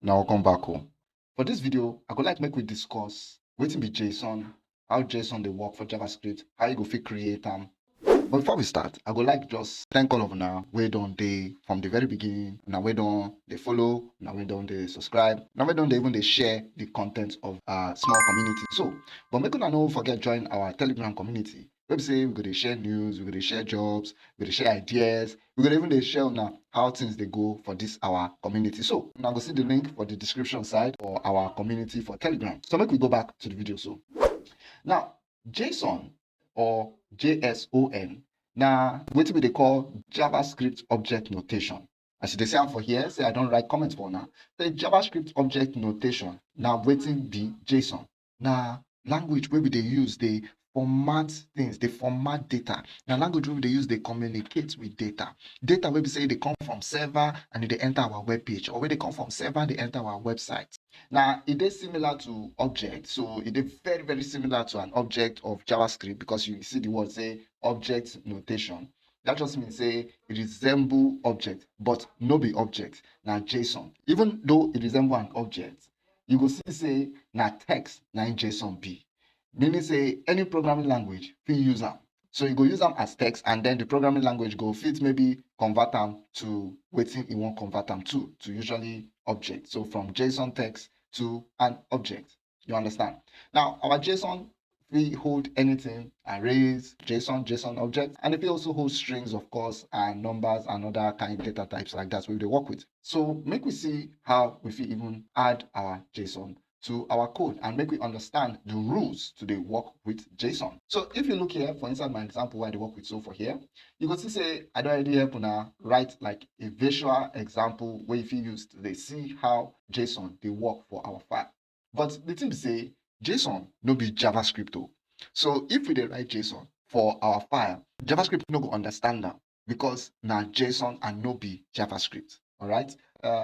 Now welcome back home. For this video, I would like make we discuss wetin be JSON, how JSON dey work for JavaScript, how you go fit create am. But before we start, I would like just thank all of una wey don dey from the very beginning, una wey don dey follow, una wey don dey subscribe, una wey don dey even dey share the content of our small community. So, but make una no forget join our Telegram community. Wey be say we go dey share news, we go dey share jobs, we go dey share ideas, we go even dey share una how things dey go for this our community. So una go see the link for the description side for our community for Telegram. So make we go back to the video. So now JSON or JSON na wetin we dey call JavaScript object notation. As you dey see am for here, say I don write comment for una. The JavaScript object notation na wetin be JSON. Na language wey we dey use dey format things, dey format data. Na language wey we dey use dey communicate with data. Data wey be say e dey come from server and e dey enter our web page, or wey dey come from server dey enter our website. Now, it is similar to object. So it is very, very similar to an object of JavaScript because you see the word say object notation. That just means say it resemble object, but no be object. Now JSON. Even though it resemble an object, you go see say na text na in JSON be. Meaning say any programming language fit use am. So you go use them as text, and then the programming language go fit maybe convert them to wetin you want convert them to usually object. So from JSON text to an object. You understand? Now our JSON we hold anything, arrays, JSON object, and if it also hold strings, of course, and numbers and other kind of data types like that we will work with. So make we see how we fit even add our JSON to our code and make we understand the rules to dey work with JSON. So if you look here for inside my example where I dey work with so for here, you go see say I don already help una write like a visual example where if you use to dey see how JSON dey work for our file. But the thing be say JSON no be JavaScript o. So if we dey write JSON for our file, JavaScript no go understand am because na JSON and no be JavaScript. All right.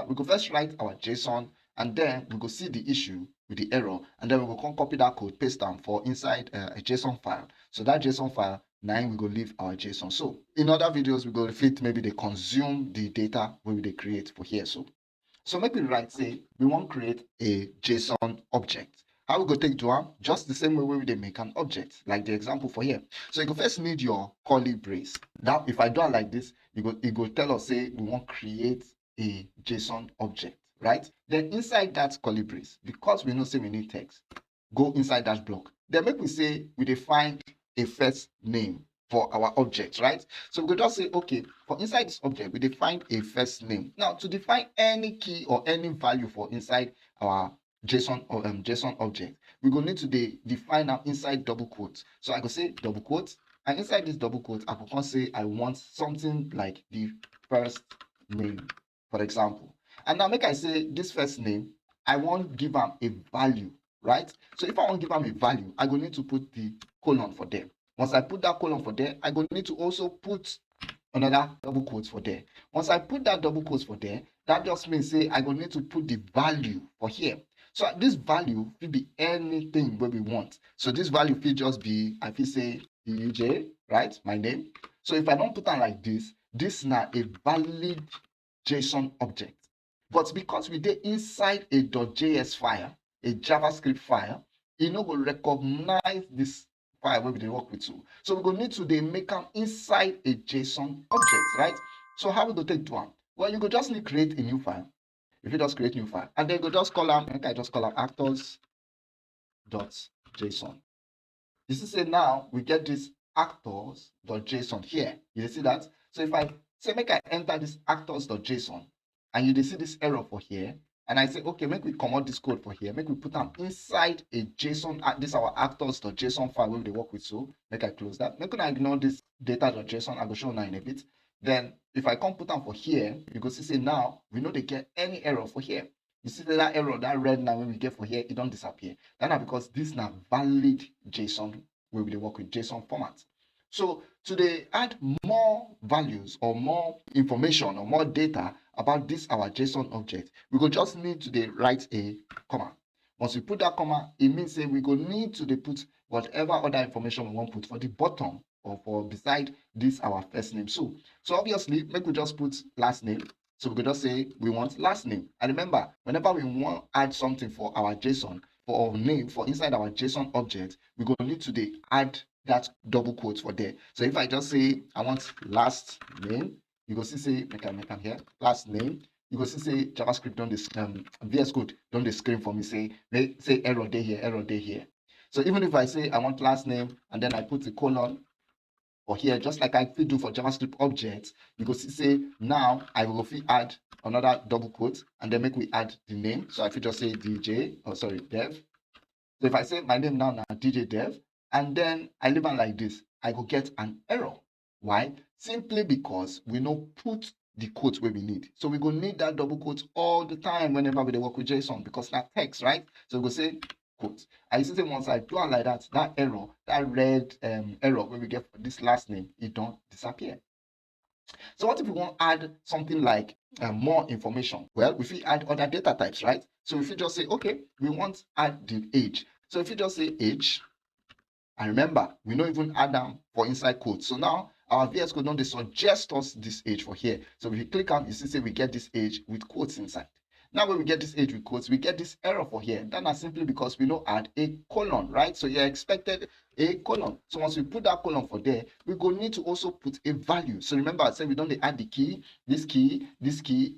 We go first write our JSON, and then we go see the issue with the error, and then we go come copy that code, paste them for inside a JSON file. So that JSON file, now we go leave our JSON. So in other videos, we go fit maybe they consume the data we they create for here. So make we write say we want to create a JSON object. How we go take do am? Just the same way we they make an object, like the example for here. So you go first need your curly brace. Now, if I do it like this, it go tell us say we want to create a JSON object, right? Then inside that curly brace, because we know say we need text, go inside that block. Then make we say we define a first name for our object, right? So we could just say, okay, for inside this object, we define a first name. Now, to define any key or any value for inside our JSON or JSON object, we go need to define now inside double quotes. So I go say double quotes, and inside this double quotes, I can say I want something like the first name, for example. And now make I say this first name, I want give them a value, right? So if I want give them a value, I go need to put the colon for them. Once I put that colon for there, I go need to also put another double quotes for there. Once I put that double quotes for there, that just means say I go need to put the value for here. So this value will be anything where we want. So this value will just be, I feel say DJ, right? My name. So if I don't put that like this is now a valid JSON object. But because we did inside a .js file, a JavaScript file, it no go recognize this file where we dey work with. So we go need to make them inside a JSON object, right? So how we go take do am? Well, you go just need create a new file. If you just create new file, and then you go just call them, I just call them actors.json. You see, say now we get this actors.json here. You see that? So if I say make I enter this actors.json, and you see this error for here, and I say, okay, make we come out this code for here, make we put them inside a JSON, this our actors.json file where they work with. So make I close that. Make I ignore this data.json, I go show now in a bit. Then if I come put them for here, you go see say now we know they get any error for here. You see that error, that red line when we get for here, it don't disappear. That's because this is not valid JSON where we work with JSON format. So to add more values or more information or more data about this our JSON object, we go just need to write a comma. Once we put that comma, it means that we go need to put whatever other information we want to put for the bottom or for beside this our first name. So obviously, make we just put last name. So we could just say we want last name. And remember, whenever we want to add something for our JSON, for our name, for inside our JSON object, we're going to need to add that double quote for there. So if I just say I want last name, you go see say make am here last name. You go see say JavaScript don this VS Code don dey screen for me say error dey here, error dey here. So even if I say I want last name and then I put a colon for here, just like I fit do for JavaScript objects, you go see say now I will fit add another double quote and then make we add the name. So I fit just say DJ, oh sorry, dev. So if I say my name now DJ dev, and then I leave it like this, I go get an error. Why? Simply because we no put the quote where we need. So we go need that double quote all the time whenever we work with JSON because that's text, right? So we go say quote. I see once I do it like that, that error, that red error when we get this last name, it don't disappear. So what if we want to add something like more information? Well, if we add other data types, right? So if you just say, okay, we want to add the age. So if you just say age, and remember, we don't even add them for inside code. So now our VS Code don't suggest us this age for here. So if you click on, you see say we get this age with quotes inside. Now when we get this age with quotes, we get this error for here. That is simply because we don't add a colon, right? So you're expected a colon. So once we put that colon for there, we go need to also put a value. So remember, I said we don't add the key,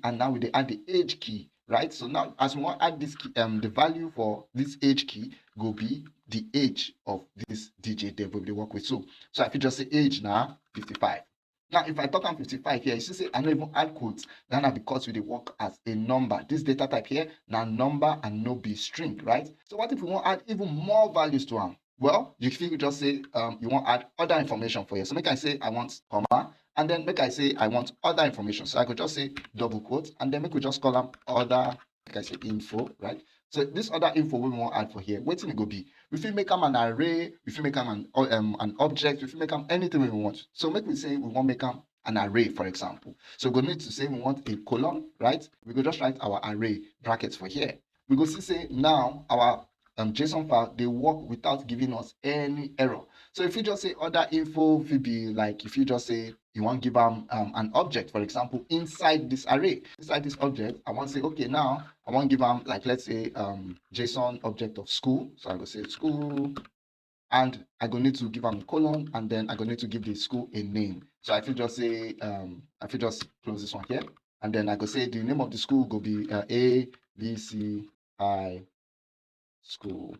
and now we add the age key, right? So now as we want to add this key, the value for this age key will be the age of this DJ dev we work with. So I could just say age now 55. Now, if I talk on 55 here, you see say I don't even add quotes. Then because we work as a number. This data type here, now number and no be string, right? So what if we want to add even more values to them? Well, you can just say you want to add other information for you. So make I say I want comma, and then make I say I want other information. So I could just say double quote, and then make we just call them other, like I say info, right? So this other info we want to add for here, what's it go be? We feel make them an array, we feel make them an object, we feel make them anything we want. So make we say we want make them an array, for example. So we need to say we want a colon, right? We go just write our array brackets for here. We go see say now our JSON file, they work without giving us any error. So if you just say other info, it be like if you just say you want to give them an object, for example, inside this array, inside this object, I want to say, okay, now I want to give them like, let's say JSON object of school. So I go say school, and I go need to give them a colon, and then I go need to give the school a name. So I feel just say, I feel just close this one here, and then I go say the name of the school go be A, B, C, I, school,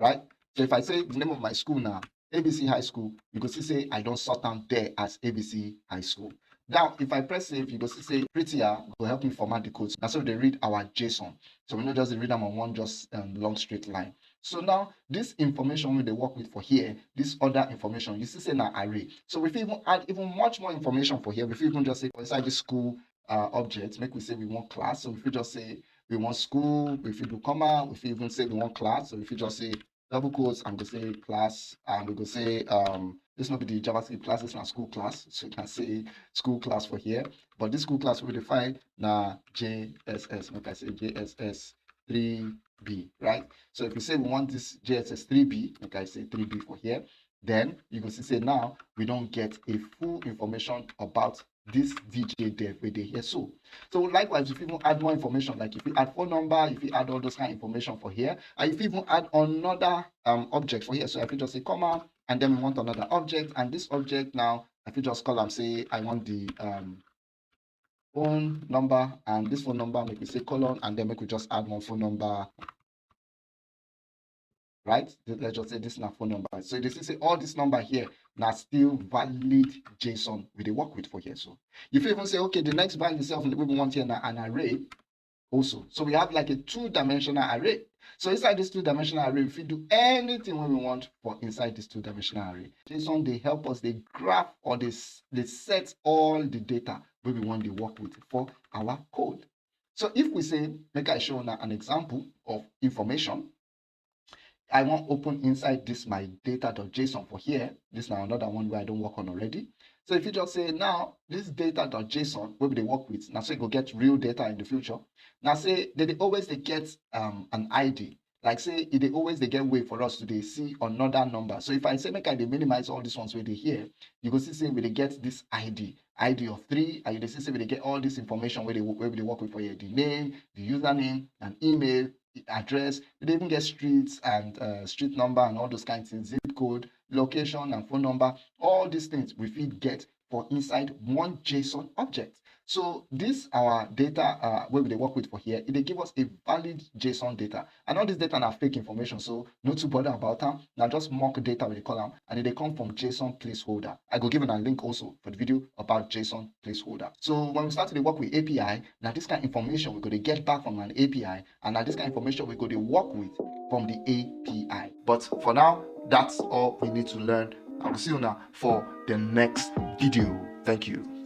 right? So if I say the name of my school now, ABC High School, you go see say I don't sort down there as ABC High School. Now, if I press save, you go see say prettier will help me format the codes. That's how they read our JSON. So we not just read them on one just long straight line. So now this information we they work with for here, this other information, you see say now array. So if we even add even much more information for here, if we even just say inside the school object, make we say we want class. So if we just say we want school, if we do comma, if we even say we want class, so if you just say double quotes and we say class, and we go say this not be the JavaScript class, this is not school class, so you can say school class for here. But this school class we define now JSS, like I say JSS 3B, right? So if we say we want this JSS 3B, like I say 3B for here, then you can see say now we don't get a full information about this DJ dev where they here. So likewise, if you even add more information, like if you add phone number, if you add all those kind of information for here, and if you even add another object for here, so if you just say comma, and then we want another object, and this object now, if you just call them, say I want the phone number, and this phone number, make we say colon, and then make we just add one phone number, right? Let's just say this is our phone number. So this is all this number here now still valid JSON we they work with for here. So if you even say, okay, the next value itself we want here now an array also. So we have like a two-dimensional array. So inside this two-dimensional array, if we do anything when we want for inside this two-dimensional array, JSON they help us, they graph or they set all the data where we want to work with for our code. So if we say, make I show now an example of information. I want open inside this my data.json for here. This is now another one where I don't work on already. So if you just say now this data.json where they work with, now so you go get real data in the future. Now say they always they get an ID. Like say they always they get way for us to see another number. So if I say make I they minimize all these ones where they here, you go see say we they get this ID. ID of 3, and you dey see say we dey get all this information where we dey work with for here: the name, the username, and email, the address. We dey even get streets and street number and all those kinds of things, zip code, location, and phone number. All these things we fit get for inside one JSON object. So this our data where we dey work with for here, it dey give us a valid JSON data, and all this data na fake information, so no too bother about am. Na just mock data we dey call am, and it dey come from JSON placeholder. I go give una link also for the video about JSON placeholder. So when we start to dey work with API, na this kind of information we go dey get back from an API, and na this kind of information we go dey work with from the API. But for now, that's all we need to learn. I will see you now for the next video. Thank you.